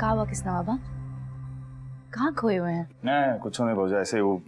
कहाँ हुआ किसना बाबा? कहाँ खोए हुए हैं? नहीं कुछ नहीं भाऊजा, ऐसे वो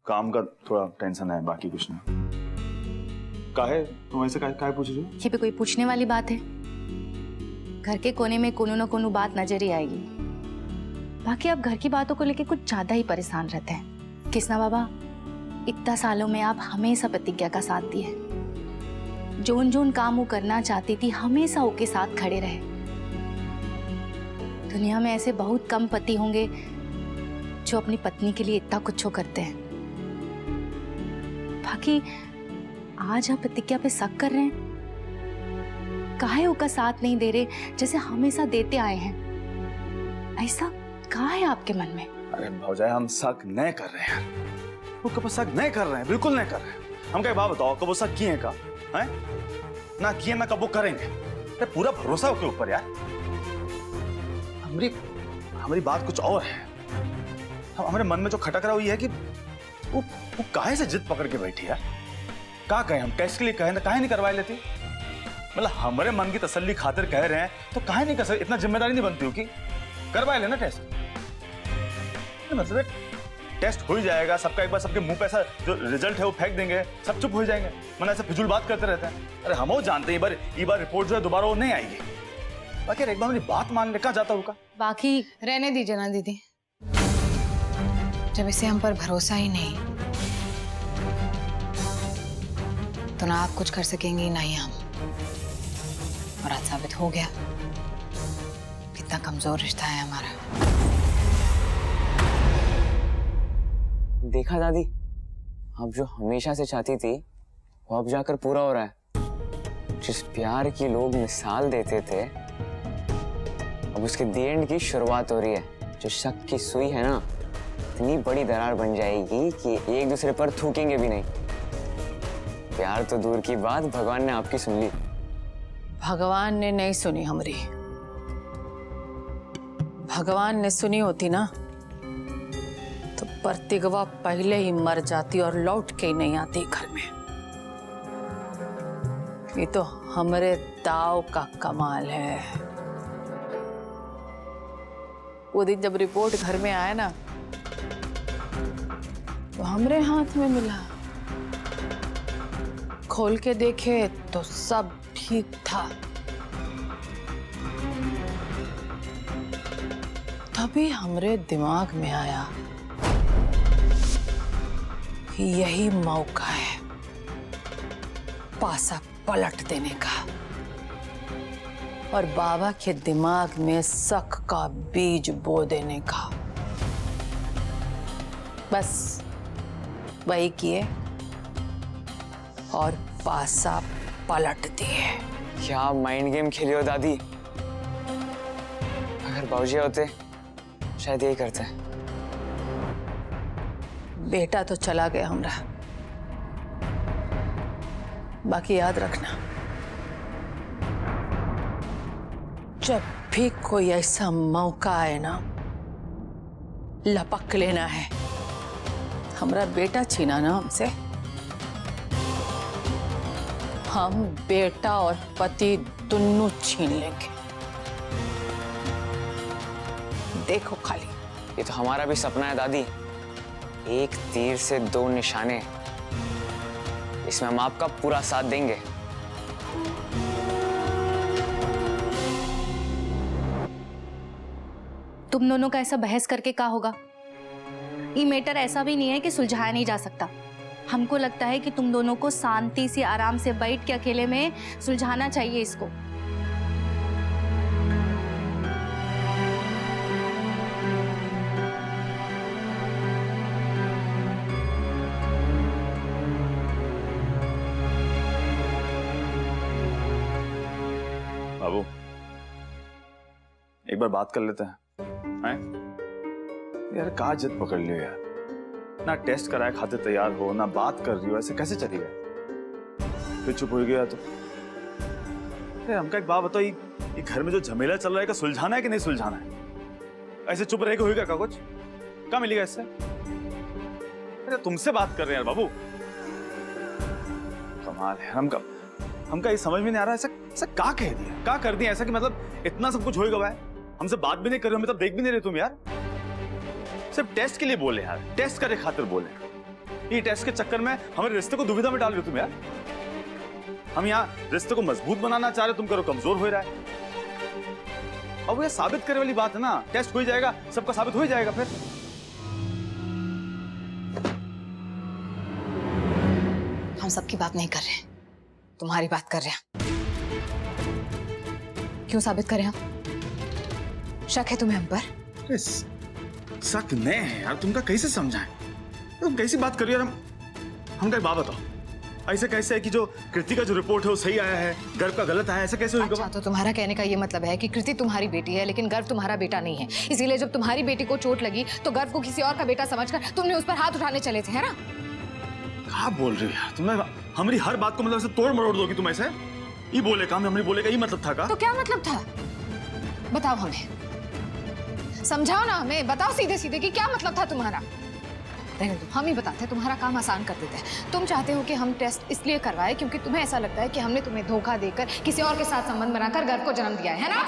काम का थोड़ा टेंशन है, बाकी कुछ नहीं। काहे तुम ऐसे काहे पूछ रही हो? ये भी कोई पूछने वाली बात है? घर के कोने में कोनो न कोनो बात नजर ही आएगी। बाकी आप घर की बातों को लेके कुछ ज्यादा ही परेशान रहते हैं। किसना बाबा, इतना सालों में आप हमेशा प्रतिज्ञा का साथ दिए। जोन जोन काम वो करना चाहती थी हमेशा उसके साथ खड़े रहे। दुनिया में ऐसे बहुत कम पति होंगे जो अपनी पत्नी के लिए इतना कुछ करते हैं। बाकी आज आप प्रतिज्ञा पे शक कर रहे हैं। काहे उसका साथ नहीं दे रहे जैसे हमेशा देते आए हैं? ऐसा कहाँ है आपके मन में? अरे भौजाई हम शक नहीं कर रहे हैं, वो कब शक नहीं कर रहे हैं, बिल्कुल नहीं कर रहे हैं। हम क्या बात बताओ, कब वो शक किए का है ना किए ना कब वो करेंगे? अरे पूरा भरोसा उसके ऊपर यार। हमारी बात कुछ और है। हमारे मन में जो खटक रहा है वो ये है कि वो काहे से जिद पकड़ के बैठी है। क्या कहें हम, टेस्ट के लिए कहें ना, काहे नहीं करवा लेती? मतलब हमारे मन की तसल्ली खातिर कह रहे हैं तो काहे नहीं कर सकते? इतना जिम्मेदारी नहीं बनती हो कि करवा लेना टेस्ट। मतलब टेस्ट हो ही जाएगा सबका, एक बार सबके मुंह पे ऐसा जो रिजल्ट है वो फेंक देंगे, सब चुप हो जाएंगे। मतलब ऐसे फिजूल बात करते रहते हैं। अरे हम वो जानते हैं ये बार रिपोर्ट जो है दोबारा वो नहीं आएगी। बाकी एक बार मेरी बात मान ले, कहाँ जाता होगा? बाकी रहने दीजिए ना दीदी, जब इसे हम पर भरोसा ही नहीं तो ना आप कुछ कर सकेंगे ना ही हम। और आज साबित हो गया कितना कमजोर रिश्ता है हमारा। देखा दादी, अब जो हमेशा से चाहती थी वो अब जाकर पूरा हो रहा है। जिस प्यार की लोग मिसाल देते थे अब उसके दी एंड की शुरुआत हो रही है। जो शक की सुई है ना, इतनी बड़ी दरार बन जाएगी कि एक दूसरे पर थूकेंगे भी नहीं। प्यार तो दूर की बात, भगवान ने आपकी सुन ली। भगवान ने नहीं सुनी हमारी। भगवान ने सुनी होती ना तो प्रतिगवा पहले ही मर जाती और लौट के ही नहीं आती घर में। ये तो हमारे दाव का कमाल है। वो दिन जब रिपोर्ट घर में आया ना तो हमरे हाथ में मिला। खोल के देखे तो सब ठीक था। तभी हमरे दिमाग में आया कि यही मौका है पासा पलट देने का और बाबा के दिमाग में शक का बीज बो देने का। बस वही किए और पासा पलट दिए। क्या माइंड गेम खेली हो दादी? अगर बाबूजी होते शायद यही करते। बेटा तो चला गया हमरा, बाकी याद रखना जब भी कोई ऐसा मौका आए ना लपक लेना है। हमरा बेटा छीना ना हमसे, हम बेटा और पति दोनों छीन लेंगे। देखो खाली। ये तो हमारा भी सपना है दादी, एक तीर से दो निशाने। इसमें हम आपका पूरा साथ देंगे। तुम दोनों का ऐसा बहस करके क्या होगा? ये मैटर ऐसा भी नहीं है कि सुलझाया नहीं जा सकता। हमको लगता है कि तुम दोनों को शांति से आराम से बैठ के अकेले में सुलझाना चाहिए इसको। बाबू एक बार बात कर लेते हैं, हैं? यार कहाँ जिद पकड़ लियो यार, ना टेस्ट कराए खातिर तैयार हो ना बात कर रही हो, ऐसे कैसे चलेगा? फिर चुप हो गया तो हमका एक बात बताओ, ये घर में जो झमेला चल रहा है का सुलझाना है कि नहीं सुलझाना है? ऐसे चुप रहेगा होगा क्या? कुछ क्या मिलेगा इससे? अरे तुमसे बात कर रहे हैं यार बाबू, कमाल है। हमका ये समझ में नहीं आ रहा, ऐसा क्या कह दिया, क्या कर दिया ऐसा कि मतलब इतना सब कुछ होएगा भाई? हमसे बात भी नहीं कर रहे हो, हमें तब देख भी नहीं रहे तुम यार। सिर्फ टेस्ट के लिए बोले यार, टेस्ट करे खातिर बोले। ये टेस्ट के चक्कर में हमारे रिश्ते को दुविधा में डाल रहे हो तुम यार। हम यहाँ रिश्ते को मजबूत बनाना चाह रहे, तुम करो कमजोर हो रहा है। अब वो ये साबित करने वाली बात है ना, टेस्ट हो ही जाएगा, सबका साबित हो ही जाएगा फिर। हम सबकी बात नहीं कर रहे हैं, तुम्हारी बात कर रहे हैं। क्यों साबित करें हम? शक है तुम्हें हम पर? शक नहीं है यार, तुमका कैसे समझाएं? तुम कैसी बात कर रही हो यार? हम कहीं बात बताओ, ऐसे कैसे है कि जो कृति का जो रिपोर्ट है वो सही आया है, गर्भ का गलत आया है, ऐसे कैसे होगा? अच्छा, तो तुम्हारा कहने का ये मतलब है कि कृति तुम्हारी बेटी है लेकिन गर्व तुम्हारा बेटा नहीं है, इसीलिए जब तुम्हारी बेटी को चोट लगी तो गर्व को किसी और का बेटा समझकर तुमने उस पर हाथ उठाने चले थे, है ना? क्या बोल रही हो यार? तुमने हमारी हर बात को मतलब ऐसे तोड़ मरोड़ दोगी तुम ऐसे? ये बोले काम हमारी बोले का ये मतलब था का? तो क्या मतलब था? बताओ हमें, समझाओ ना हमें, बताओ सीधे सीधे कि क्या मतलब था तुम्हारा। रहने दो, हम ही बताते हैं, तुम्हारा काम आसान कर देते हैं। तुम चाहते हो कि हम टेस्ट इसलिए करवाएं क्योंकि तुम्हें ऐसा लगता है कि हमने तुम्हें धोखा देकर किसी और के साथ संबंध बनाकर गर्व को जन्म दिया है ना?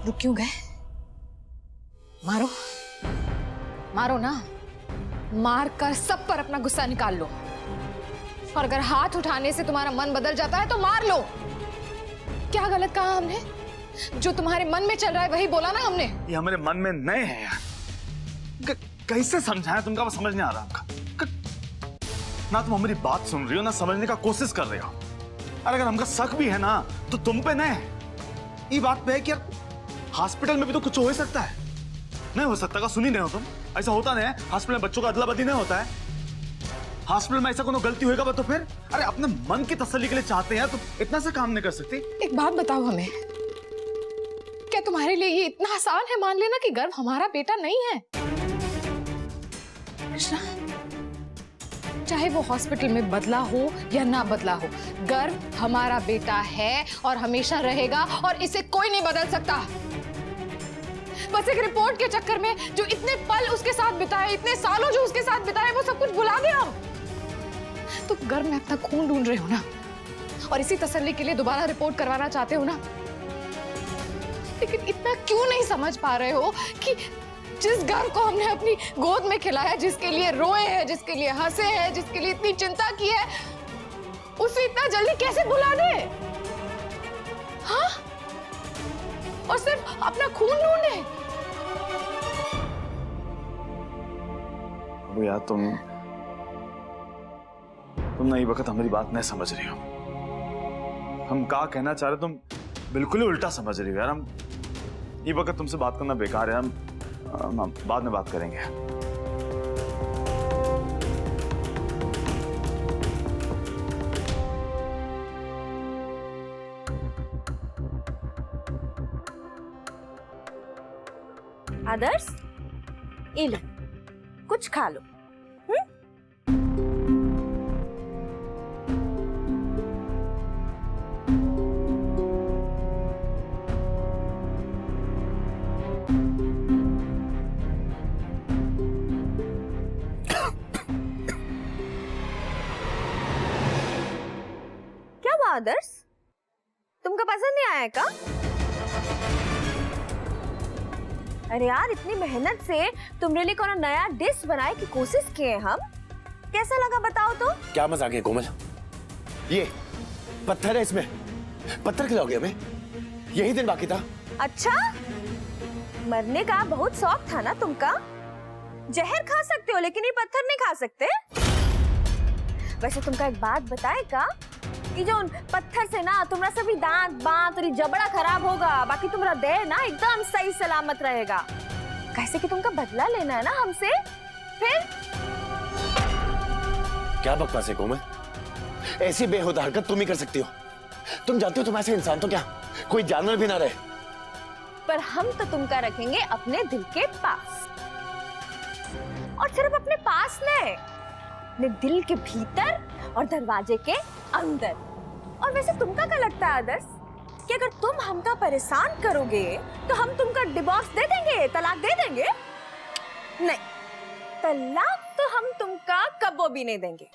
रुक क्यों गए? मारो, मारो ना, मार कर सब पर अपना गुस्सा निकाल लो। और अगर हाथ उठाने से तुम्हारा मन बदल जाता है तो मार लो। क्या गलत कहा हमने? जो तुम्हारे मन में चल रहा है वही बोला ना हमने। ये हमारे मन में नहीं है यार। कैसे समझाएं तुमका, समझ नहीं आ रहा आपका। ना तुम हमारी बात सुन रही हो ना समझने का कोशिश कर रहे हो। और अगर हमका शक भी है ना तो तुम पे नहीं, ये बात पे है कि यार हॉस्पिटल में भी तो कुछ हो ही सकता है। नहीं हो सकता का? सुनी नहीं हो तुम? ऐसा होता नहीं है हॉस्पिटल में, बच्चों का अदला बदली नहीं होता है। हॉस्पिटल में ऐसा कोनो गलती होएगा तो फिर अरे अपने मन की तसल्ली के लिए चाहते हैं तो इतना सा काम नहीं कर सकती? एक बात बताओ हमें, क्या तुम्हारे लिए ये इतना आसान है मान लेना कि गर्व हमारा बेटा नहीं है? कृष्णा, चाहे वो हॉस्पिटल में बदला हो या ना बदला हो, गर्व हमारा बेटा है और हमेशा रहेगा और इसे कोई नहीं बदल सकता। बस एक रिपोर्ट के चक्कर में जो इतने पल उसके साथ बिताए, इतने सालों जो उसके साथ बिताए, वो सब कुछ भुला गए हम। तो गर्व में अपना खून ढूंढ रहे हो ना, और इसी तसल्ली के लिए दोबारा रिपोर्ट करवाना चाहते हो ना। लेकिन इतना क्यों नहीं समझ पा रहे हो कि जिस गर्व को हमने अपनी गोद में खिलाया, जिसके लिए रोए हैं, जिसके लिए हंसे हैं, जिसके लिए इतनी चिंता की है, उसे इतना जल्दी कैसे भुला दे? हाँ? और सिर्फ अपना खून ढूंढे। अब यार तुम ना ये वक्त हमारी बात नहीं समझ रही हो। हम क्या कहना चाह रहे तुम बिल्कुल ही उल्टा समझ रही हो यार। हम ये वक्त तुमसे बात करना बेकार है। हम बाद में बात करेंगे। आदर्श, ये लो, कुछ खा लो। क्या हुआ आदर्श, तुमको पसंद नहीं आया क्या? अरे यार, इतनी मेहनत से तुमरे लिए कोनो नया डिश बनाए की कोशिश किए हम, कैसा लगा बताओ तो? क्या मजाक है कोमल? ये पत्थर है, इसमें पत्थर खिलाओगे हमें? यही दिन बाकी था। अच्छा, मरने का बहुत शौक था ना तुमका? जहर खा सकते हो लेकिन ये पत्थर नहीं खा सकते। वैसे तुमका एक बात बताए का कि जो पत्थर से ना तुम्हारा सभी दांत बांत और जबड़ा खराब होगा, बाकी तुम्हारा देह ना एकदम सही सलामत रहेगा। कैसे कि तुमका बदला लेना है ना हमसे। फिर क्या बकवास है कोमल? ऐसी बेहुदा हरकत तुम ही कर सकती हो। तुम जानते हो तुम ऐसे इंसान तो क्या कोई जानवर भी ना रहे। पर हम तो तुमका रखेंगे अपने दिल के पास, और सिर्फ अपने पास नहीं, अपने दिल के भीतर और दरवाजे के अंदर। और वैसे तुमका क्या लगता है आदर्श कि अगर तुम हमका परेशान करोगे तो हम तुमका डिवोर्स दे देंगे, तलाक दे देंगे? नहीं, तलाक तो हम तुमका कबो भी नहीं देंगे।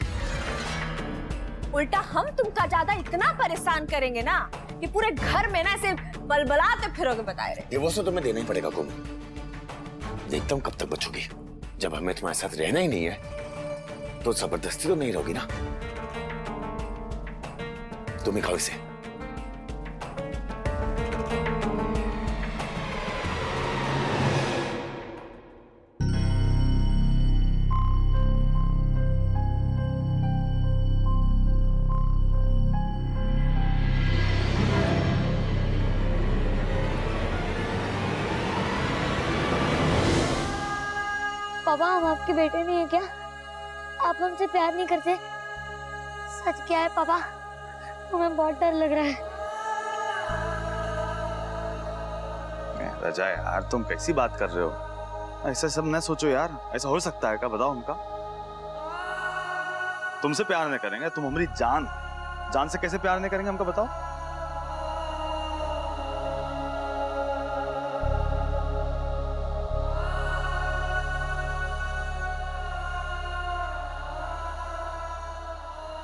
उल्टा हम तुमका ज्यादा इतना परेशान करेंगे ना कि पूरे घर में ना ऐसे बलबलाते फिरोगे बताए रहे। डिवोर्स तो तुम्हें देना ही पड़ेगा कोमल। देखता हूँ कब तक बचोगी। जब हमें तुम्हारे साथ रहना ही नहीं है तो जबरदस्ती तो नहीं रहोगी ना। तुम ही खाओ इसे। पापा हम आपके बेटे नहीं है क्या? आप हमसे प्यार नहीं करते? सच क्या है पापा? हमें बहुत डर लग रहा है। रजा यार, तुम कैसी बात कर रहे हो? ऐसा सब न सोचो यार। ऐसा हो सकता है क्या? बताओ हमका। तुमसे प्यार नहीं करेंगे? तुम हमारी जान से कैसे प्यार नहीं करेंगे हमका बताओ।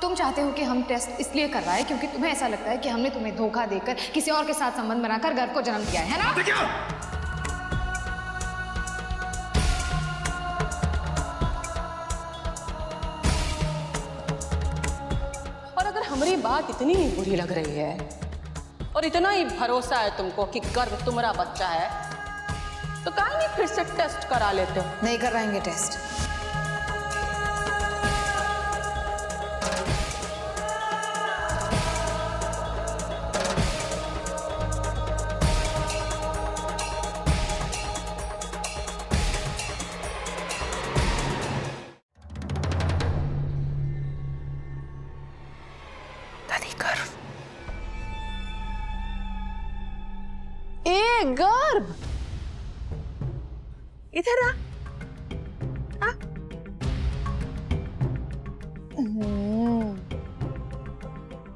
तुम चाहते हो कि हम टेस्ट इसलिए करवाएं क्योंकि तुम्हें ऐसा लगता है कि हमने तुम्हें धोखा देकर किसी और के साथ संबंध बनाकर गर्भ को जन्म दिया है ना? और अगर हमारी बात इतनी ही बुरी लग रही है और इतना ही भरोसा है तुमको कि गर्भ तुम्हारा बच्चा है तो काहे नहीं फिर से टेस्ट करा लेते हो? नहीं करवाएंगे टेस्ट। गर्भ इधर आ।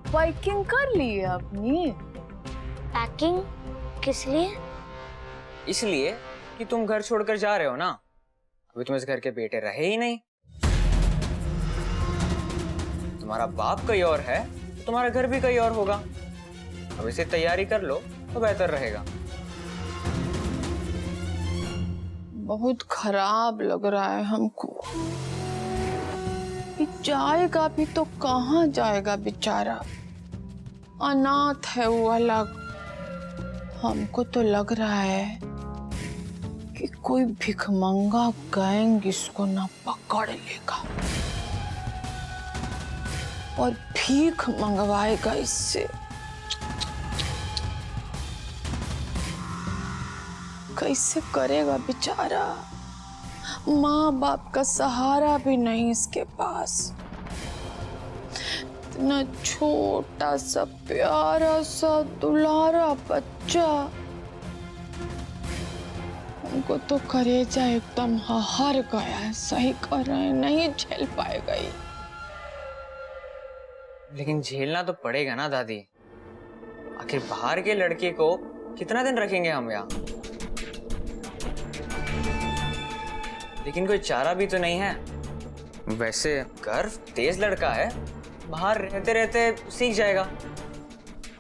पैकिंग कर ली है अपनी? पैकिंग किस लिए? इसलिए कि तुम घर छोड़कर जा रहे हो ना। अभी तुम इस घर के बेटे रहे ही नहीं। तुम्हारा बाप कहीं और है तो तुम्हारा घर भी कहीं और होगा। अब इसे तैयारी कर लो तो बेहतर रहेगा। बहुत खराब लग रहा है हमको। जाएगा भी तो कहाँ जाएगा बेचारा? अनाथ है वो अलग। हमको तो लग रहा है कि कोई भिखमंगा गैंग इसको ना पकड़ लेगा और भीख मंगवाएगा इससे। कैसे करेगा बेचारा? माँ बाप का सहारा भी नहीं इसके पास। इतना छोटा सा प्यारा सा दुलारा बच्चा। हमको तो कलेजा एकदम हार गया है। सही कर रहे हैं, नहीं झेल पाएगा ये। लेकिन झेलना तो पड़ेगा ना दादी। आखिर बाहर के लड़के को कितना दिन रखेंगे हम यहाँ? लेकिन कोई चारा भी तो नहीं है। वैसे गर्व तेज लड़का है, बाहर रहते रहते सीख जाएगा।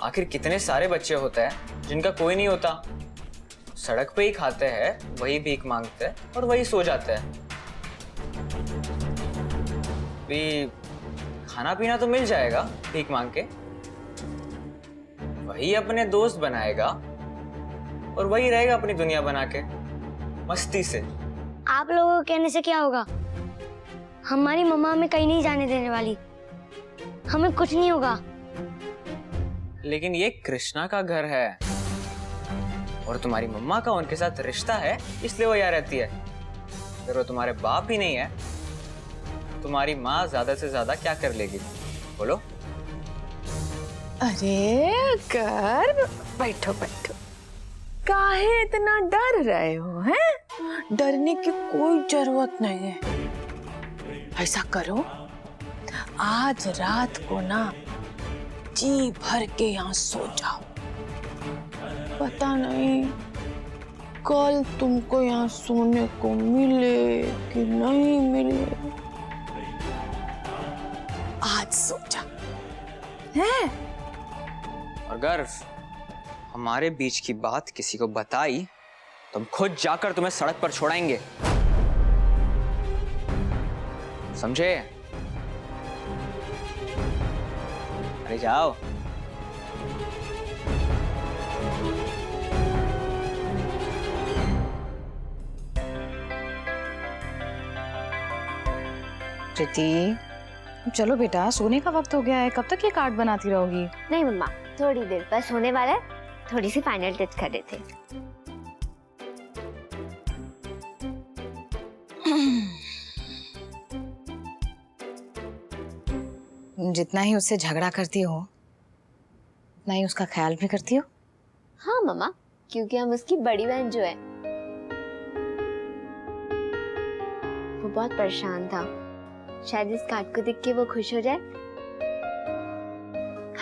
आखिर कितने सारे बच्चे होते हैं जिनका कोई नहीं होता। सड़क पे ही खाते हैं, वही भीख मांगते हैं और वही सो जाते हैं। भी खाना पीना तो मिल जाएगा भीख मांग के। वही अपने दोस्त बनाएगा और वही रहेगा अपनी दुनिया बना के मस्ती से। आप लोगों को कहने से क्या होगा? हमारी मम्मा हमें कहीं नहीं जाने देने वाली। हमें कुछ नहीं होगा। लेकिन ये कृष्णा का घर है और तुम्हारी मम्मा का उनके साथ रिश्ता है, इसलिए वो यहाँ रहती है। अगर वो तुम्हारे बाप ही नहीं है, तुम्हारी माँ ज्यादा से ज्यादा क्या कर लेगी बोलो? अरे गर्भ, बैठो बैठो। काहे इतना डर रहे हो? हैं? डरने की कोई जरूरत नहीं है। ऐसा करो, आज रात को ना जी भर के यहाँ सो जाओ। पता नहीं कल तुमको यहाँ सोने को मिले कि नहीं मिले, आज सोचा। और गर्व, हमारे बीच की बात किसी को बताई तो हम खुद जाकर तुम्हें सड़क पर छोड़ाएंगे, समझे? अरे जाओ। प्रीति, चलो बेटा, सोने का वक्त हो गया है। कब तक ये कार्ड बनाती रहोगी? नहीं मम्मा, थोड़ी देर बस होने वाला है, थोड़ी सी फाइनल टच कर रहे थे। जितना ही उससे झगड़ा करती हो उतना ही उसका ख्याल भी करती हो। हाँ मम्मा, क्योंकि हम उसकी बड़ी बहन जो है। वो बहुत परेशान था, शायद इस कार्ड को देख के वो खुश हो जाए।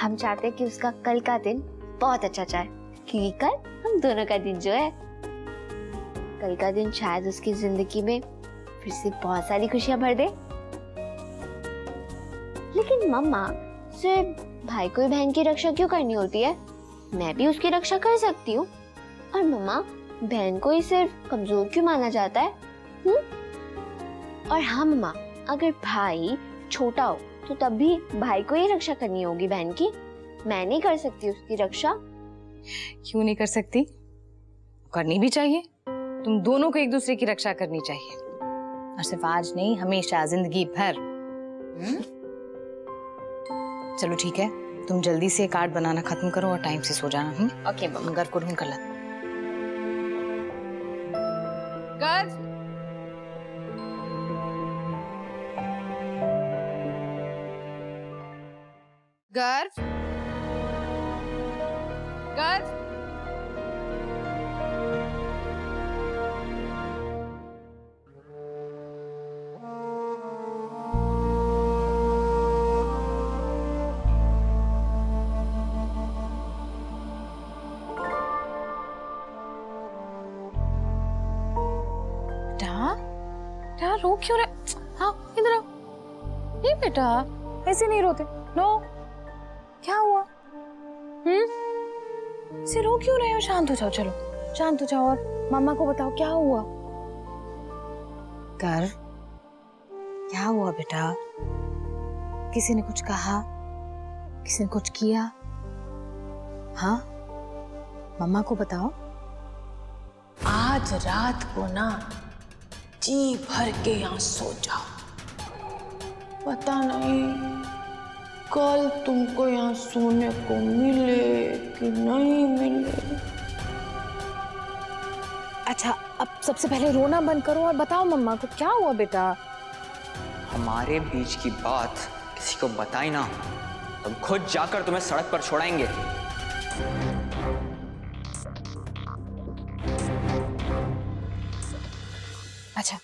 हम चाहते हैं कि उसका कल का दिन बहुत अच्छा जाए, क्योंकि कल हम दोनों का दिन जो है। कल का दिन शायद उसकी जिंदगी में फिर से बहुत सारी खुशियां भर दे। लेकिन मम्मा, सिर्फ भाई को ही बहन की रक्षा क्यों करनी होती है? मैं भी उसकी रक्षा कर सकती हूँ। और मम्मा, बहन को ही सिर्फ कमजोर क्यों माना जाता है? और हाँ मम्मा, अगर भाई छोटा हो तो तब भी भाई को ही रक्षा करनी होगी बहन की। मैं नहीं कर सकती उसकी रक्षा। क्यों नहीं कर सकती? करनी भी चाहिए। तुम दोनों को एक दूसरे की रक्षा करनी चाहिए, और सिर्फ आज नहीं, हमेशा, जिंदगी भर। चलो ठीक है, तुम जल्दी से कार्ड बनाना खत्म करो और टाइम से सो जाना। ओके मम्मा। घर को ढूंढ कर ला। गर्व, गर्व, गर्व। बेटा रो क्यों रहे? हाँ, इधर आओ। नहीं बेटा, ऐसे नहीं रोते। नो, क्या हुआ? ऐसे रो क्यों रहे हो? शांत हो जाओ, चलो शांत हो जाओ और मम्मा को बताओ क्या हुआ। कर, क्या हुआ बेटा? किसी ने कुछ कहा? किसी ने कुछ किया? हाँ, मम्मा को बताओ। आज रात को ना जी भर के यहाँ सो जाओ। पता नहीं कल तुमको यहाँ सोने को मिले कि नहीं मिले। अच्छा, अब सबसे पहले रोना बंद करो और बताओ मम्मा को क्या हुआ बेटा। हमारे बीच की बात किसी को बताई ना तो हम खुद जाकर तुम्हें सड़क पर छोड़ाएंगे। अच्छा,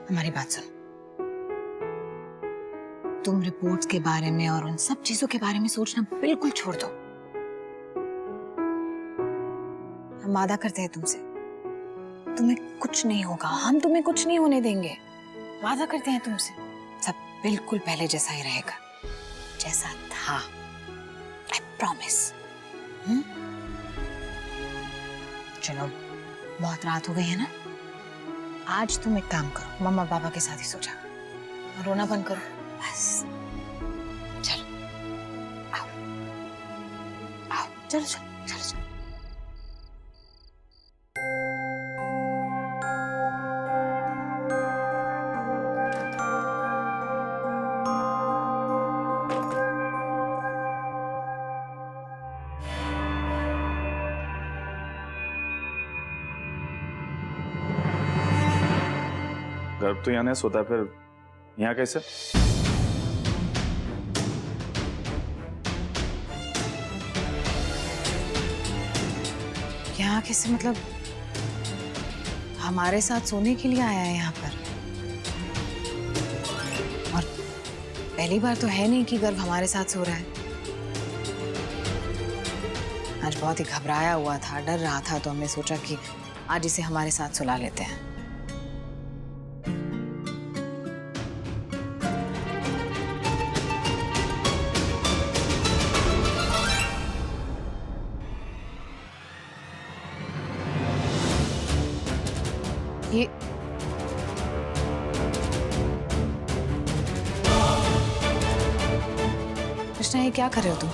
हमारी बात सुनो। तुम रिपोर्ट्स के बारे में और उन सब चीजों के बारे में सोचना बिल्कुल छोड़ दो। हम वादा करते हैं तुमसे, तुम्हें कुछ नहीं होगा, हम तुम्हें कुछ नहीं होने देंगे। वादा करते हैं तुमसे, सब बिल्कुल पहले जैसा ही रहेगा, जैसा था। I promise. चलो, बहुत रात हो गई है ना, आज तुम एक काम करो, मम्मा पापा के साथ ही सो जाओ, रोना बंद करो बस। चलो आओ, आओ, चलो चलो चलो चलो। गर्भ तो यहाँ नहीं सोता, फिर यहाँ कैसे? यहाँ कैसे मतलब? हमारे साथ सोने के लिए आया है यहाँ पर, और पहली बार तो है नहीं कि गर्भ हमारे साथ सो रहा है। आज बहुत ही घबराया हुआ था, डर रहा था, तो हमने सोचा कि आज इसे हमारे साथ सुला लेते हैं। ये कृष्णा, ये क्या कर रहे हो तुम?